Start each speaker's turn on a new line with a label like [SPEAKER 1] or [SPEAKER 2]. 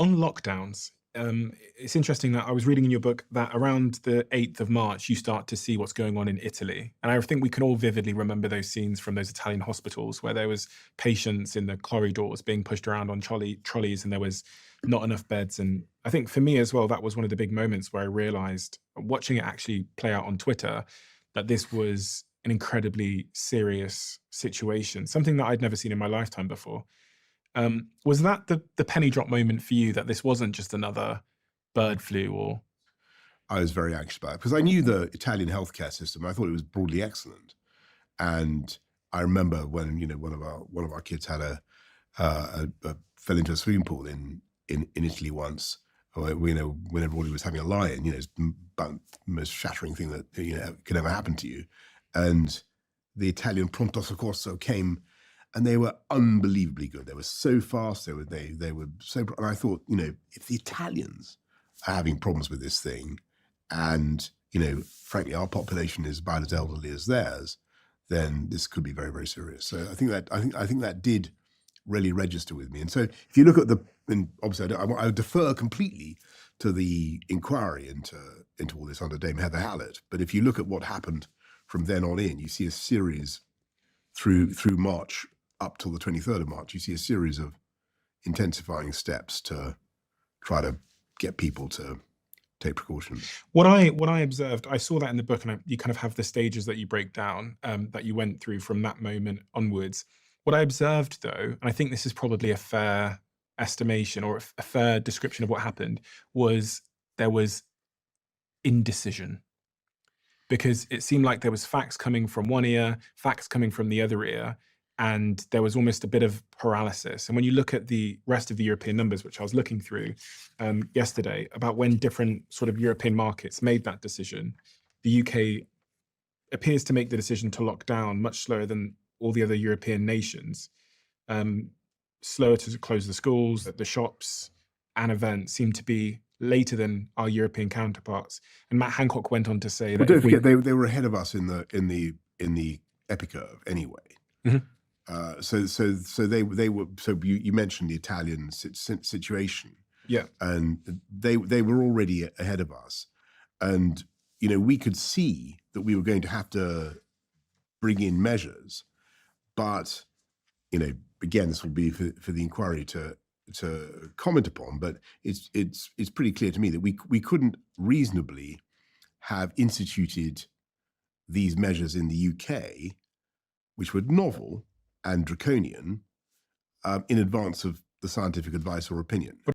[SPEAKER 1] On lockdowns, it's interesting that I was reading in your book that around the 8th of March, you start to see what's going on in Italy. And I think we can all vividly remember those scenes from those Italian hospitals where there was patients in the corridors being pushed around on trolleys and there was not enough beds. And I think for me as well, that was one of the big moments where I realized, watching it actually play out on Twitter, that this was an incredibly serious situation, something that I'd never seen in my lifetime before. Was that the penny drop moment for you, that this wasn't just another bird flu or
[SPEAKER 2] I was very anxious about it because I knew the Italian healthcare system. I thought it was broadly excellent, and I remember when one of our kids had fell into a swimming pool in Italy once. When everybody was having a lie-in, it's about the most shattering thing that could ever happen to you, and the Italian pronto soccorso came, and they were unbelievably good. They were so fast. They were so. And I thought, if the Italians are having problems with this thing, and frankly, our population is about as elderly as theirs, then this could be very, very serious. So I think that did really register with me. And so if you look at and obviously I would defer completely to the inquiry into all this under Dame Heather Hallett. But if you look at what happened from then on in, you see a series through March up till the 23rd of March, you see a series of intensifying steps to try to get people to take precautions.
[SPEAKER 1] what I observed, I saw that in the book, and you kind of have the stages that you break down, that you went through from that moment onwards. What I observed, though, and I think this is probably a fair estimation or a fair description of what happened, was there was indecision, because it seemed like there was facts coming from one ear, facts coming from the other ear, and there was almost a bit of paralysis. And when you look at the rest of the European numbers, which I was looking through yesterday, about when different sort of European markets made that decision, the UK appears to make the decision to lock down much slower than all the other European nations. Slower to close the schools, the shops and events seem to be later than our European counterparts. And Matt Hancock went on to say
[SPEAKER 2] Well,
[SPEAKER 1] that
[SPEAKER 2] don't
[SPEAKER 1] if we
[SPEAKER 2] forget they were ahead of us in the epicurve anyway.
[SPEAKER 1] Mhm.
[SPEAKER 2] So they were. So you mentioned the Italian situation,
[SPEAKER 1] Yeah.
[SPEAKER 2] and they were already ahead of us, and we could see that we were going to have to bring in measures, but again, this will be for the inquiry to comment upon, but it's pretty clear to me that we couldn't reasonably have instituted these measures in the UK, which were novel and draconian, in advance of the scientific advice or opinion.